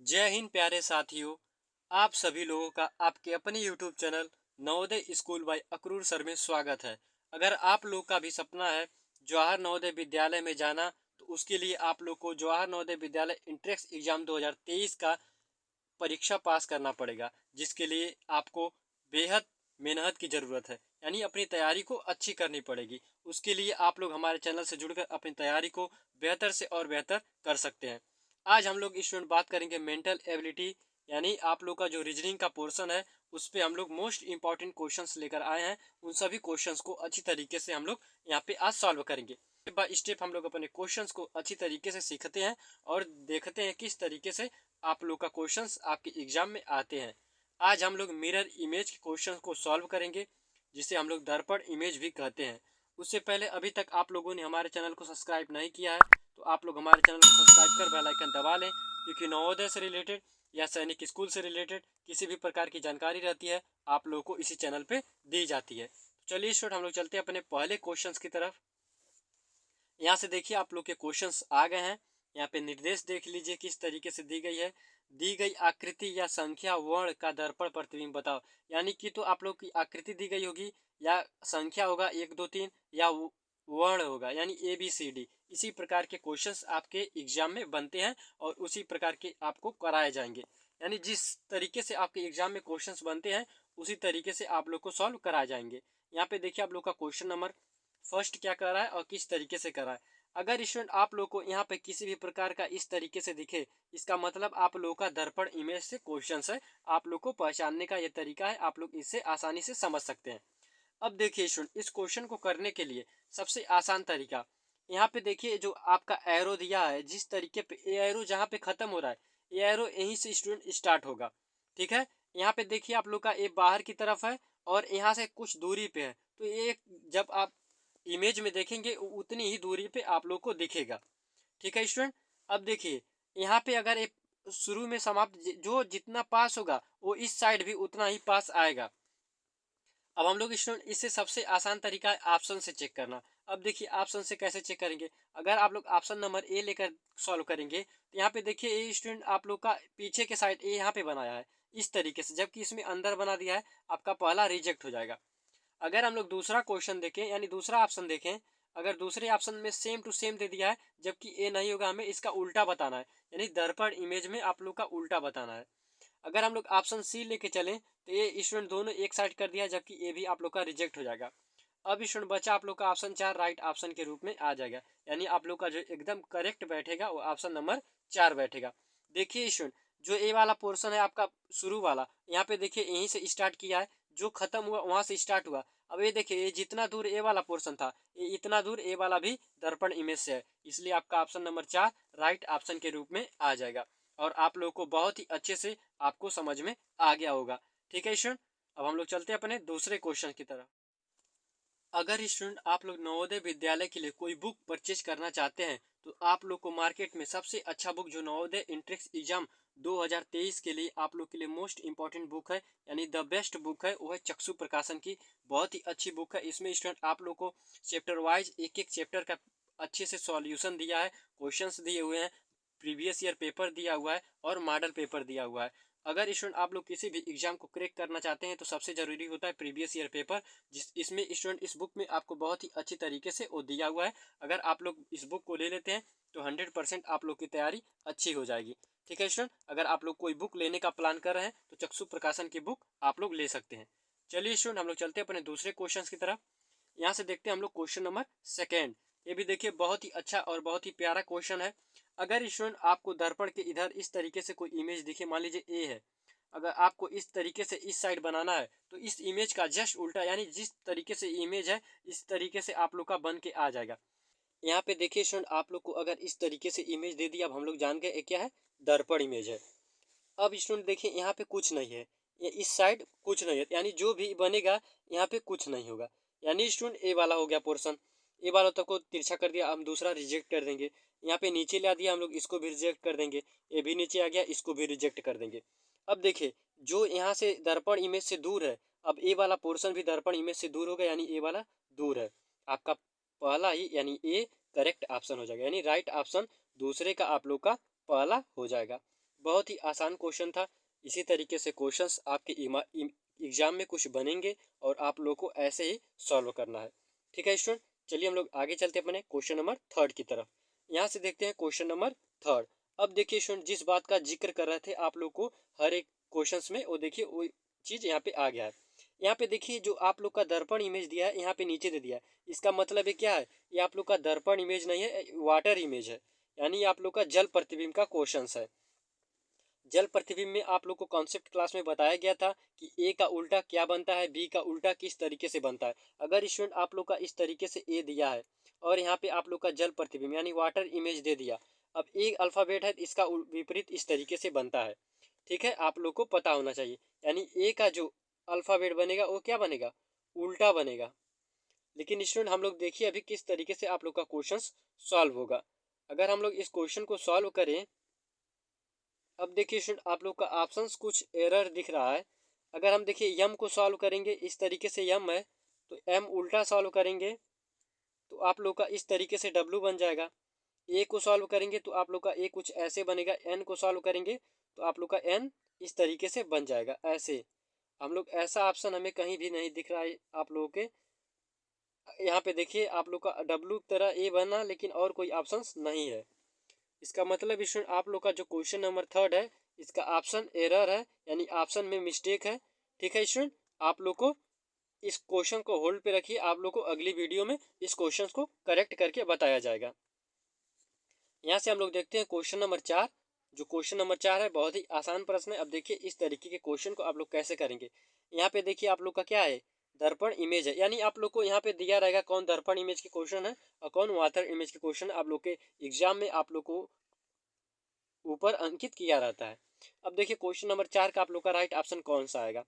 जय हिंद प्यारे साथियों। आप सभी लोगों का आपके अपने YouTube channel Navodaya school by Akrur sir में स्वागत है। अगर आप लोग का भी सपना है जवाहर नवोदय विद्यालय में जाना, तो उसके लिए आप लोग को जवाहर नवोदय विद्यालय इंट्रेंस एग्जाम 2023 का परीक्षा पास करना पड़ेगा, जिसके लिए आपको बेहद मेहनत की ज़रूरत है। यानी अपनी तैयारी को अच्छी करनी पड़ेगी। उसके लिए आप लोग हमारे चैनल से जुड़कर अपनी तैयारी को बेहतर से और बेहतर कर सकते हैं। आज हम लोग स्टूडेंट बात करेंगे मेंटल एबिलिटी, यानी आप लोग का जो रीजनिंग का पोर्शन है उस पे हम लोग मोस्ट इंपॉर्टेंट क्वेश्चंस लेकर आए हैं। उन सभी क्वेश्चंस को अच्छी तरीके से हम लोग यहाँ पे आज सॉल्व करेंगे। स्टेप बाय स्टेप हम लोग अपने क्वेश्चंस को अच्छी तरीके से सीखते हैं और देखते हैं किस तरीके से आप लोग का क्वेश्चंस आपके एग्जाम में आते हैं। आज हम लोग मिरर इमेज के क्वेश्चंस को सॉल्व करेंगे, जिसे हम लोग दर्पण इमेज भी कहते हैं। उससे पहले अभी तक आप लोगों ने हमारे चैनल को सब्सक्राइब नहीं किया है, तो आप लोग हमारे चैनल को सब्सक्राइब कर बेल आइकन दबा लें, क्योंकि नवोदय से रिलेटेड या सैनिक स्कूल से रिलेटेड किसी भी प्रकार की जानकारी रहती है आप लोगों को इसी चैनल पे दी जाती है। तो चलिए स्टूडेंट, हम लोग चलते हैं अपने पहले क्वेश्चंस की तरफ। यहाँ से देखिए आप लोग के क्वेश्चंस आ गए हैं। यहाँ पे निर्देश देख लीजिए किस तरीके से दी गई है। दी गई आकृति या संख्या वर्ण का दर्पण प्रतिबिंब बताओ। यानी कि तो आप लोग की आकृति दी गई होगी या संख्या होगा 1 2 3 या वर्ण होगा यानी ABCD। इसी प्रकार के क्वेश्चंस आपके एग्जाम में बनते हैं और उसी प्रकार के आपको कराए जाएंगे। यानी जिस तरीके से आपके एग्जाम में क्वेश्चंस बनते हैं उसी तरीके से आप लोग को सॉल्व कराए जाएंगे। यहाँ पे देखिए आप लोग का क्वेश्चन नंबर फर्स्ट क्या कर रहा है और किस तरीके से कर रहा है। अगर स्टूडेंट आप लोग को यहाँ पे किसी भी प्रकार का इस तरीके से दिखे, इसका मतलब आप लोग का दर्पण इमेज से क्वेश्चन है। आप लोग को पहचानने का ये तरीका है, आप लोग इससे आसानी से समझ सकते हैं। अब देखिए स्टूडेंट, इस क्वेश्चन को करने के लिए सबसे आसान तरीका, यहाँ पे देखिए जो आपका एरो दिया है, जिस तरीके पे ये एरो जहाँ पे खत्म हो रहा है, ये एरो यहीं से स्टूडेंट स्टार्ट होगा। ठीक है, यहाँ पे देखिए आप लोग का ये बाहर की तरफ है और यहाँ से कुछ दूरी पे है, तो ये जब आप इमेज में देखेंगे उतनी ही दूरी पे आप लोग को दिखेगा। ठीक है स्टूडेंट। अब देखिए यहाँ पे अगर एक शुरू में समाप्त जो जितना पास होगा वो इस साइड भी उतना ही पास आएगा। अब हम लोग स्टूडेंट इससे सबसे आसान तरीका है ऑप्शन से चेक करना। अब देखिए ऑप्शन से कैसे चेक करेंगे। अगर आप लोग ऑप्शन नंबर ए लेकर सॉल्व करेंगे तो यहाँ पे देखिए ये स्टूडेंट आप लोग का पीछे के साइड ए यहाँ पे बनाया है इस तरीके से, जबकि इसमें अंदर बना दिया है, आपका पहला रिजेक्ट हो जाएगा। अगर हम लोग दूसरा क्वेश्चन देखें यानी दूसरा ऑप्शन देखें, अगर दूसरे ऑप्शन में सेम टू सेम दे दिया है जबकि ए नहीं होगा, हमें इसका उल्टा बताना है, यानी दर्पण इमेज में आप लोग का उल्टा बताना है। अगर हम लोग ऑप्शन सी लेके चलें तो ये स्टूडेंट दोनों एक साइड कर दिया, जबकि ये भी आप लोग का रिजेक्ट हो जाएगा। अब स्टूडेंट बचा आप लोग का ऑप्शन 4 राइट ऑप्शन के रूप में आ जाएगा, यानी आप लोग का जो एकदम करेक्ट बैठेगा वो ऑप्शन नंबर 4 बैठेगा। देखिए स्टूडेंट, जो ए वाला पोर्शन है आपका शुरू वाला, यहाँ पे देखिए यहीं से स्टार्ट किया है, जो खत्म हुआ वहां से स्टार्ट हुआ। अब ये देखिए ये जितना दूर ए वाला पोर्शन था, ये इतना दूर ए वाला भी दर्पण इमेज से है, इसलिए आपका ऑप्शन नंबर 4 राइट ऑप्शन के रूप में आ जाएगा और आप लोग को बहुत ही अच्छे से आपको समझ में आ गया होगा। ठीक है स्टूडेंट, अब हम लोग चलते हैं अपने दूसरे क्वेश्चन की तरफ। अगर स्टूडेंट आप लोग नवोदय विद्यालय के लिए कोई बुक परचेज करना चाहते हैं, तो आप लोग को मार्केट में सबसे अच्छा बुक जो नवोदय इंट्रेंस एग्जाम 2023 के लिए आप लोग के लिए मोस्ट इंपॉर्टेंट बुक है, यानी द बेस्ट बुक है, वो है चक्षु प्रकाशन की। बहुत ही अच्छी बुक है। इसमें स्टूडेंट आप लोग को चैप्टर वाइज एक एक चैप्टर का अच्छे से सॉल्यूशन दिया है, क्वेश्चंस दिए हुए हैं, प्रीवियस ईयर पेपर दिया हुआ है और मॉडल पेपर दिया हुआ है। अगर स्टूडेंट आप लोग किसी भी एग्जाम को क्रैक करना चाहते हैं तो सबसे जरूरी होता है प्रीवियस ईयर पेपर, जिस इसमें स्टूडेंट इस बुक में आपको बहुत ही अच्छी तरीके से वो दिया हुआ है। अगर आप लोग इस बुक को ले लेते हैं तो 100% आप लोग की तैयारी अच्छी हो जाएगी। ठीक है स्टूडेंट, अगर आप लोग कोई बुक लेने का प्लान कर रहे हैं तो चक्षु प्रकाशन की बुक आप लोग ले सकते हैं। चलिए स्टूडेंट, हम लोग चलते हैं अपने दूसरे क्वेश्चन की तरफ। यहाँ से देखते हैं हम लोग क्वेश्चन नंबर सेकेंड। ये भी देखिए बहुत ही अच्छा और बहुत ही प्यारा क्वेश्चन है। अगर स्टूडेंट आपको दर्पण के इधर इस तरीके से कोई इमेज दिखे, मान लीजिए ए है, अगर आपको इस तरीके से इस साइड बनाना है तो इस इमेज का जस्ट उल्टा, यानी जिस तरीके से इमेज है इस तरीके से आप लोग का बन के आ जाएगा। यहाँ पे देखिए स्टूडेंट, आप लोग को अगर इस तरीके से इमेज दे दी, अब हम लोग जान गए क्या है, दर्पण इमेज है। अब स्टूडेंट देखिए यहाँ पे कुछ नहीं है, ये इस साइड कुछ नहीं है, यानी जो भी बनेगा यहाँ पे कुछ नहीं होगा। यानी स्टूडेंट ए वाला हो गया पोर्सन, ए वाला तक को तिरछा कर दिया, हम दूसरा रिजेक्ट कर देंगे। यहाँ पे नीचे ला दिया हम लोग, इसको भी रिजेक्ट कर देंगे। ये भी नीचे आ गया, इसको भी रिजेक्ट कर देंगे। अब देखिए जो यहाँ से दर्पण इमेज से दूर है, अब ए वाला पोर्शन भी दर्पण इमेज से दूर होगा, यानी ए वाला दूर है। आपका पहला ही यानी ए करेक्ट ऑप्शन हो जाएगा, यानी राइट ऑप्शन दूसरे का आप लोग का पहला हो जाएगा। बहुत ही आसान क्वेश्चन था। इसी तरीके से क्वेश्चंस आपके एग्जाम में कुछ बनेंगे और आप लोग को ऐसे ही सॉल्व करना है। ठीक है स्टूडेंट, चलिए हम लोग आगे चलते हैं अपने क्वेश्चन नंबर थर्ड की तरफ। यहाँ से देखते हैं क्वेश्चन नंबर थर्ड। अब देखिए स्टूडेंट, जिस बात का जिक्र कर रहे थे आप लोग को हर एक क्वेश्चन में, वो देखिए वो चीज़ यहाँ पे आ गया है। यहाँ पे देखिए जो आप लोग का दर्पण इमेज दिया है यहाँ पे नीचे दे दिया है। इसका मतलब है क्या है, ये आप लोग का दर्पण इमेज नहीं है, वाटर इमेज है। यानी आप लोग का जल प्रतिबिंब का क्वेश्चन है। जल प्रतिबिंब में आप लोग को कॉन्सेप्ट क्लास में बताया गया था कि ए का उल्टा क्या बनता है, बी का उल्टा किस तरीके से बनता है। अगर स्टूडेंट आप लोग का इस तरीके से ए दिया है और यहाँ पे आप लोग का जल प्रतिबिंब यानी वाटर इमेज दे दिया, अब ए अल्फाबेट है, इसका विपरीत इस तरीके से बनता है। ठीक है, आप लोग को पता होना चाहिए। यानी ए का जो अल्फाबेट बनेगा वो क्या बनेगा, उल्टा बनेगा। लेकिन स्टूडेंट हम लोग देखिए अभी किस तरीके से आप लोग का क्वेश्चन सॉल्व होगा। अगर हम लोग इस क्वेश्चन को सॉल्व करें, अब देखिए स्टूडेंट आप लोग का ऑप्शंस कुछ एरर दिख रहा है। अगर हम देखिए यम को सॉल्व करेंगे, इस तरीके से यम है तो एम उल्टा सॉल्व करेंगे तो आप लोग का इस तरीके से डब्लू बन जाएगा। ए को सॉल्व करेंगे तो आप लोग का ए कुछ ऐसे बनेगा, एन को सॉल्व करेंगे तो आप लोग का एन इस तरीके से बन जाएगा। ऐसे हम लोग, ऐसा ऑप्शन हमें कहीं भी नहीं दिख रहा है आप लोगों के। यहाँ पे देखिए आप लोग का डब्लू की तरह ए बना, लेकिन और कोई ऑप्शन नहीं है। इसका मतलब स्टूडेंट आप लोग का जो क्वेश्चन नंबर थर्ड है इसका ऑप्शन एरर है, यानी ऑप्शन में मिस्टेक है। ठीक है स्टूडेंट, आप लोग को इस क्वेश्चन को होल्ड पे रखिए, आप लोग को अगली वीडियो में इस क्वेश्चन को करेक्ट करके बताया जाएगा। यहाँ से हम लोग देखते हैं क्वेश्चन नंबर चार। जो क्वेश्चन नंबर चार है बहुत ही आसान प्रश्न है। अब देखिए इस तरीके के क्वेश्चन को आप लोग कैसे करेंगे। यहाँ पे देखिए आप लोग का क्या है, दर्पण इमेज है। यानी आप लोग को यहाँ पे दिया रहेगा कौन दर्पण इमेज के क्वेश्चन है और कौन वाटर इमेज के क्वेश्चन है। आप लोग के एग्जाम में आप लोग को ऊपर अंकित किया रहता है। अब देखिए क्वेश्चन नंबर चार का आप लोग का राइट ऑप्शन कौन सा आएगा।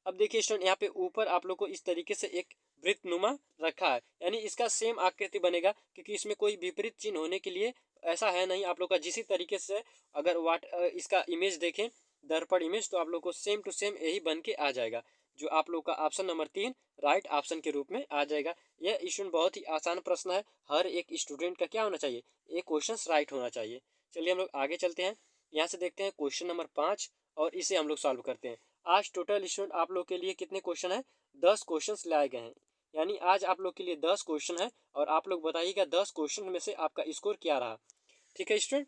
अब देखिए स्टूडेंट यहाँ पे ऊपर आप लोग को इस तरीके से एक वृत्त नुमा रखा है, यानी इसका सेम आकृति बनेगा, क्योंकि इसमें कोई विपरीत चिन्ह होने के लिए ऐसा है नहीं। आप लोग का जिसी तरीके से अगर इसका इमेज देखें, दर्पण इमेज, तो आप लोग को सेम टू सेम यही बन के आ जाएगा, जो आप लोग का ऑप्शन नंबर तीन राइट ऑप्शन के रूप में आ जाएगा। यह स्टूडेंट बहुत ही आसान प्रश्न है, हर एक स्टूडेंट का क्या होना चाहिए, एक क्वेश्चन राइट होना चाहिए। चलिए हम लोग आगे चलते हैं। यहाँ से देखते हैं क्वेश्चन नंबर पाँच और इसे हम लोग सॉल्व करते हैं। आज टोटल स्टूडेंट आप लोग के लिए कितने क्वेश्चन है, 10 क्वेश्चन लाए गए हैं। यानी आज आप लोग के लिए 10 क्वेश्चन है और आप लोग बताइएगा 10 क्वेश्चन में से आपका स्कोर क्या रहा। ठीक है स्टूडेंट,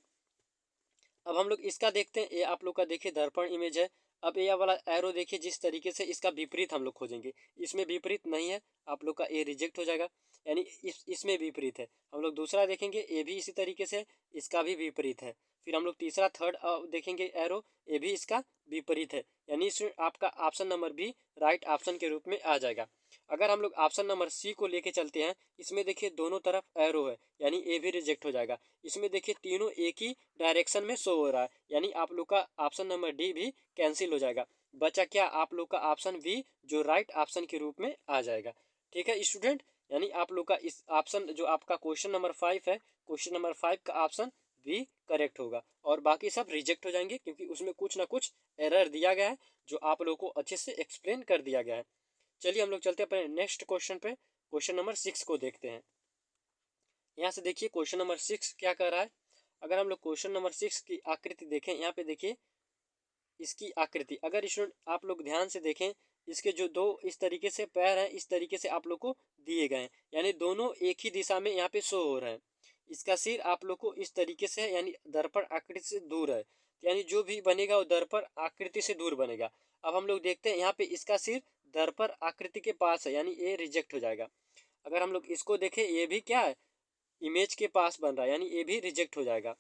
अब हम लोग इसका देखते हैं। ये आप लोग का देखिए दर्पण इमेज है। अब ये वाला एरो देखिए, जिस तरीके से इसका विपरीत हम लोग खोजेंगे, इसमें विपरीत नहीं है, आप लोग का ए रिजेक्ट हो जाएगा। यानी इसमें विपरीत है। हम लोग दूसरा देखेंगे, ए भी इसी तरीके से, इसका भी विपरीत है। फिर हम लोग तीसरा थर्ड देखेंगे एरो, ए भी इसका विपरीत है। यानी इसमें आपका option number B right option के रूप में आ जाएगा। अगर हम लोग ऑप्शन नंबर सी को लेके चलते हैं, इसमें देखिए दोनों तरफ एरो है, यानी ए भी रिजेक्ट हो जाएगा। इसमें देखिए तीनों एक ही डायरेक्शन में शो हो रहा है, यानी आप लोग का ऑप्शन नंबर डी भी कैंसिल हो जाएगा। बचा क्या, आप लोग का ऑप्शन बी जो राइट ऑप्शन के रूप में आ जाएगा। ठीक है स्टूडेंट, यानी आप लोग का इस ऑप्शन जो आपका क्वेश्चन नंबर फाइव है, क्वेश्चन नंबर फाइव का ऑप्शन बी करेक्ट होगा और बाकी सब रिजेक्ट हो जाएंगे, क्योंकि उसमें कुछ ना कुछ एरर दिया गया है जो आप लोग को अच्छे से एक्सप्लेन कर दिया गया है। चलिए हम लोग चलते हैं अपने नेक्स्ट क्वेश्चन पे। क्वेश्चन नंबर सिक्स को देखते हैं। यहाँ से देखिए क्वेश्चन नंबर सिक्स क्या कर रहा है। अगर हम लोग क्वेश्चन नंबर सिक्स की आकृति देखें, यहाँ पे देखिए इसकी आकृति, अगर स्टूडेंट आप लोग ध्यान से देखें, इसके जो दो इस तरीके से पैर हैं, इस तरीके से आप लोग को दिए गए हैं, यानी दोनों एक ही दिशा में यहाँ पे शो हो रहे हैं। इसका सिर आप लोग को इस तरीके से है, यानी दर्पण आकृति से दूर है, यानी जो भी बनेगा वो दर्पण आकृति से दूर बनेगा। अब हम लोग देखते हैं यहाँ पे इसका सिर दर्पण आकृति के पास है, यानी ये रिजेक्ट हो जाएगा। अगर हम लोग इसको देखें, ये भी क्या है, इमेज के पास बन रहा है, यानी ये भी रिजेक्ट हो जाएगा।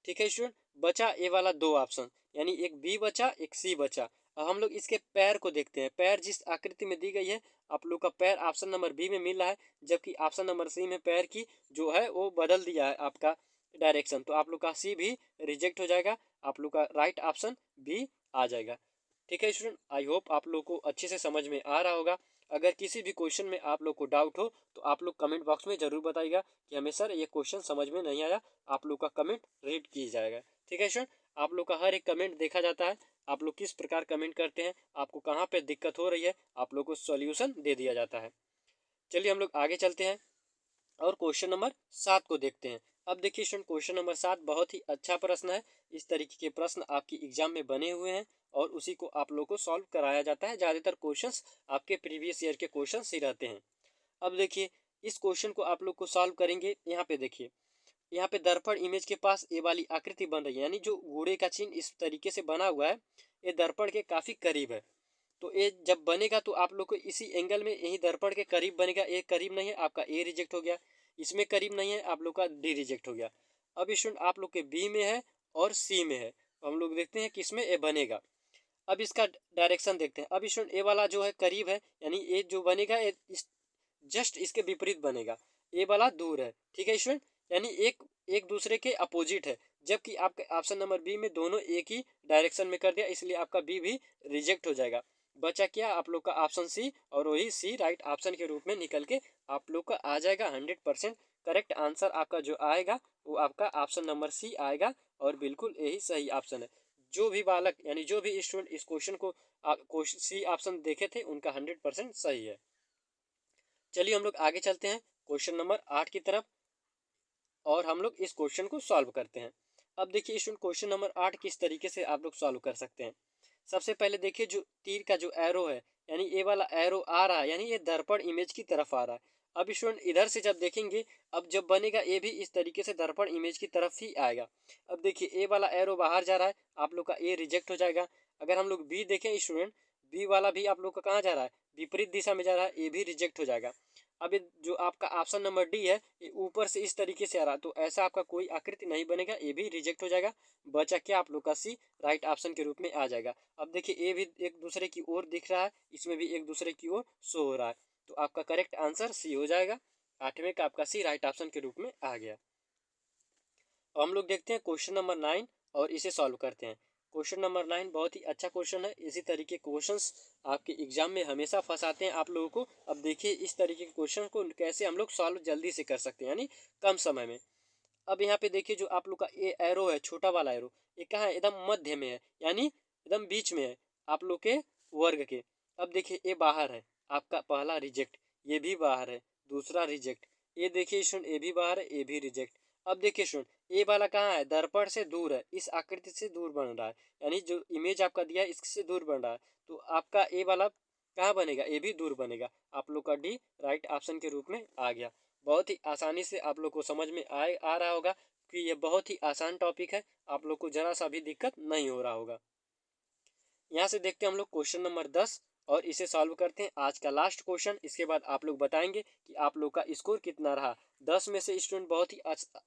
ठीक है स्टूडेंट, बचा ए वाला दो ऑप्शन, यानी एक बी बचा एक सी बचा। अब हम लोग इसके पैर को देखते हैं। पैर जिस आकृति में दी गई है, आप लोग का पैर ऑप्शन नंबर बी में मिल रहा है, जबकि ऑप्शन नंबर सी में पैर की जो है वो बदल दिया है आपका डायरेक्शन, तो आप लोग का सी भी रिजेक्ट हो जाएगा, आप लोग का राइट ऑप्शन बी आ जाएगा। ठीक है स्टूडेंट, आई होप आप लोग को अच्छे से समझ में आ रहा होगा। अगर किसी भी क्वेश्चन में आप लोग को डाउट हो तो आप लोग कमेंट बॉक्स में ज़रूर बताइएगा कि हमें सर ये क्वेश्चन समझ में नहीं आया, आप लोग का कमेंट रीड किया जाएगा। ठीक है स्टूडेंट, आप लोग का हर एक कमेंट देखा जाता है, आप लोग किस प्रकार कमेंट करते हैं, आपको कहाँ पे दिक्कत हो रही है, आप लोग को सॉल्यूशन दे दिया जाता है। चलिए हम लोग आगे चलते हैं और क्वेश्चन नंबर सात को देखते हैं। अब देखिए स्टूडेंट क्वेश्चन नंबर 7 बहुत ही अच्छा प्रश्न है। इस तरीके के प्रश्न आपकी एग्जाम में बने हुए हैं और उसी को आप लोग को सॉल्व कराया जाता है। ज़्यादातर क्वेश्चंस आपके प्रीवियस ईयर के क्वेश्चंस ही रहते हैं। अब देखिए इस क्वेश्चन को आप लोग को सॉल्व करेंगे। यहाँ पे देखिए, यहाँ पे दर्पण इमेज के पास ये वाली आकृति बन रही है, यानी जो घोड़े का चिन्ह इस तरीके से बना हुआ है, ये दर्पण के काफी करीब है। तो ये जब बनेगा तो आप लोग को इसी एंगल में यही दर्पण के करीब बनेगा। ए करीब नहीं है, आपका ए रिजेक्ट हो गया। इसमें करीब नहीं है, आप लोग का डी रिजेक्ट हो गया। अब स्टूडेंट आप लोग के बी में है और सी में है, तो हम लोग देखते हैं किसमें ए बनेगा। अब इसका डायरेक्शन देखते हैं। अब स्टूडेंट ए वाला जो है करीब है, यानी ए जो बनेगा जस्ट इसके विपरीत बनेगा। ए वाला दूर है, ठीक है स्टूडेंट, यानी एक एक दूसरे के अपोजिट है। जबकि आपके ऑप्शन नंबर बी में दोनों एक ही डायरेक्शन में कर दिया, इसलिए आपका बी भी रिजेक्ट हो जाएगा। बचा क्या आप लोग का ऑप्शन सी, और वही सी राइट ऑप्शन के रूप में निकल के आप लोग का आ जाएगा। 100% करेक्ट आंसर आपका जो आएगा वो आपका ऑप्शन नंबर सी आएगा, और बिल्कुल यही सही ऑप्शन है। जो भी बालक यानी जो भी स्टूडेंट इस क्वेश्चन को सी ऑप्शन देखे थे उनका 100% सही है। चलिए हम लोग आगे चलते हैं क्वेश्चन नंबर 8 की तरफ, और हम लोग इस क्वेश्चन को सॉल्व करते हैं। अब देखिए स्टूडेंट क्वेश्चन नंबर 8 किस तरीके से आप लोग सॉल्व कर सकते हैं। सबसे पहले देखिए जो तीर का जो एरो है, यानी ये वाला एरो आ रहा है, यानी ये दर्पण इमेज की तरफ आ रहा है। अब स्टूडेंट इधर से जब देखेंगे, अब जब बनेगा ये भी इस तरीके से दर्पण इमेज की तरफ ही आएगा। अब देखिए ए वाला एरो बाहर जा रहा है, आप लोग का ए रिजेक्ट हो जाएगा। अगर हम लोग बी देखें स्टूडेंट, बी वाला भी आप लोग का कहाँ जा रहा है, विपरीत दिशा में जा रहा है, ए भी रिजेक्ट हो जाएगा। अब ये जो आपका ऑप्शन नंबर डी है, ये ऊपर से इस तरीके से आ रहा है, तो ऐसा आपका कोई आकृति नहीं बनेगा, ये भी रिजेक्ट हो जाएगा। बचा क्या आप लोग का सी राइट ऑप्शन के रूप में आ जाएगा। अब देखिए ये भी एक दूसरे की ओर दिख रहा है, इसमें भी एक दूसरे की ओर शो हो रहा है, तो आपका करेक्ट आंसर सी हो जाएगा। 8वें का आपका सी राइट ऑप्शन के रूप में आ गया। अब हम लोग देखते हैं क्वेश्चन नंबर 9 और इसे सॉल्व करते हैं। क्वेश्चन नंबर 9 बहुत ही अच्छा क्वेश्चन है। इसी तरीके क्वेश्चंस आपके एग्जाम में हमेशा फंसाते हैं आप लोगों को। अब देखिए इस तरीके के क्वेश्चन को कैसे हम लोग सॉल्व जल्दी से कर सकते हैं, यानी कम समय में। अब यहाँ पे देखिए जो आप लोग का ए एरो है, छोटा वाला एरो, ये कहाँ है, एकदम मध्य में है, यानी एकदम बीच में है आप लोग के वर्ग के। अब देखिए ये बाहर है, आपका पहला रिजेक्ट, ये भी बाहर है, दूसरा रिजेक्ट। ये देखिए स्टूडेंट ये भी बाहर है, ये भी रिजेक्ट। अब देखिए स्टूडेंट ये वाला कहाँ है, दर्पण से दूर है, इस आकृति से दूर बन रहा है, यानी जो इमेज आपका दिया है इससे दूर बन रहा है, तो आपका ए वाला कहाँ बनेगा, ये भी दूर बनेगा। आप लोग का डी राइट ऑप्शन के रूप में आ गया। बहुत ही आसानी से आप लोग को समझ में आ रहा होगा कि ये बहुत ही आसान टॉपिक है, आप लोग को जरा सा भी दिक्कत नहीं हो रहा होगा। यहाँ से देखते हैं हम लोग क्वेश्चन नंबर 10 और इसे सॉल्व करते हैं, आज का लास्ट क्वेश्चन। इसके बाद आप लोग बताएंगे कि आप लोग का स्कोर कितना रहा। 10 में से स्टूडेंट बहुत ही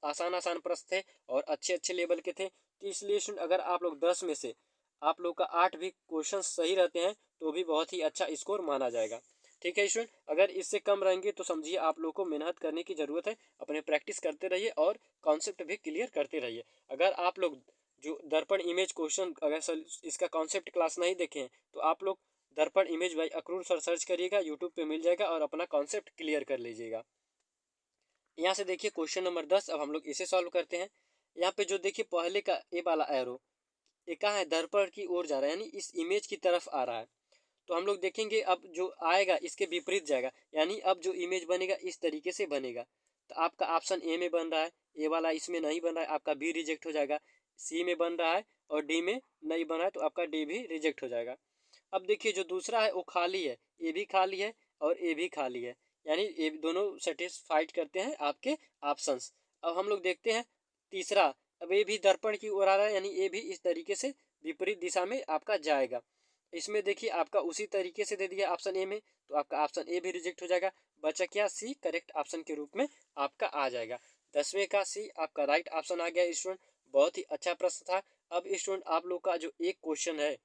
आसान आसान प्रश्न थे और अच्छे अच्छे लेवल के थे, तो इसलिए स्टूडेंट अगर आप लोग 10 में से आप लोग का 8 भी क्वेश्चन सही रहते हैं तो भी बहुत ही अच्छा स्कोर माना जाएगा। ठीक है स्टूडेंट, अगर इससे कम रहेंगे तो समझिए आप लोग को मेहनत करने की ज़रूरत है, अपने प्रैक्टिस करते रहिए और कॉन्सेप्ट भी क्लियर करते रहिए। अगर आप लोग जो दर्पण इमेज क्वेश्चन अगर इसका कॉन्सेप्ट क्लास नहीं देखे हैं तो आप लोग दर्पण image by Akrur sir search करिएगा, यूट्यूब पे मिल जाएगा, और अपना कॉन्सेप्ट क्लियर कर लीजिएगा। यहाँ से देखिए क्वेश्चन नंबर 10, अब हम लोग इसे सॉल्व करते हैं। यहाँ पे जो देखिए पहले का ए वाला एरो, ये कहाँ है, दर्पण की ओर जा रहा है, यानी इस इमेज की तरफ आ रहा है। तो हम लोग देखेंगे अब जो आएगा इसके विपरीत जाएगा, यानी अब जो इमेज बनेगा इस तरीके से बनेगा। तो आपका ऑप्शन ए में बन रहा है, ए वाला इसमें नहीं बन रहा है, आपका बी रिजेक्ट हो जाएगा। सी में बन रहा है और डी में नहीं बन रहा है, तो आपका डी भी रिजेक्ट हो जाएगा। अब देखिए जो दूसरा है वो खाली है, ए भी खाली है और ए भी खाली है, यानी ये दोनों सेटिस्फाइड करते हैं आपके ऑप्शंस। अब हम लोग देखते हैं तीसरा, अब ये भी दर्पण की ओर आ रहा है, यानी ये भी इस तरीके से विपरीत दिशा में आपका जाएगा। इसमें देखिए आपका उसी तरीके से दे दिया ऑप्शन ए में, तो आपका ऑप्शन ए भी रिजेक्ट हो जाएगा। बचा क्या, सी करेक्ट ऑप्शन के रूप में आपका आ जाएगा। 10वें का सी आपका राइट ऑप्शन आ गया स्टूडेंट। बहुत ही अच्छा प्रश्न था। अब स्टूडेंट आप लोग का जो एक क्वेश्चन है,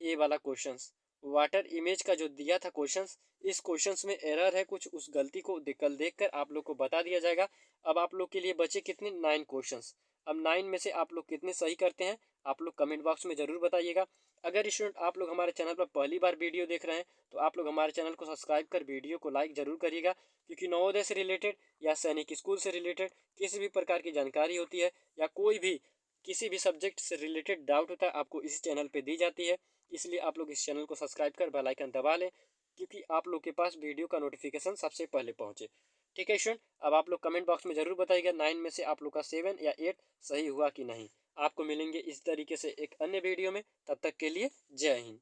ए वाला क्वेश्चंस, वाटर इमेज का जो दिया था क्वेश्चंस, इस क्वेश्चंस में एरर है कुछ, उस गलती को कल देखकर आप लोग को बता दिया जाएगा। अब आप लोग के लिए बचे कितने, 9 क्वेश्चंस। अब 9 में से आप लोग कितने सही करते हैं आप लोग कमेंट बॉक्स में ज़रूर बताइएगा। अगर स्टूडेंट आप लोग हमारे चैनल पर पहली बार वीडियो देख रहे हैं तो आप लोग हमारे चैनल को सब्सक्राइब कर वीडियो को लाइक ज़रूर करिएगा, क्योंकि नवोदय से रिलेटेड या सैनिक स्कूल से रिलेटेड किसी भी प्रकार की जानकारी होती है या कोई भी किसी भी सब्जेक्ट से रिलेटेड डाउट होता है आपको इस चैनल पे दी जाती है। इसलिए आप लोग इस चैनल को सब्सक्राइब कर बेल आइकन दबा लें, क्योंकि आप लोग के पास वीडियो का नोटिफिकेशन सबसे पहले पहुंचे। ठीक है स्टूडेंट, अब आप लोग कमेंट बॉक्स में ज़रूर बताइएगा 9 में से आप लोग का 7 या 8 सही हुआ कि नहीं। आपको मिलेंगे इस तरीके से एक अन्य वीडियो में, तब तक के लिए जय हिंद।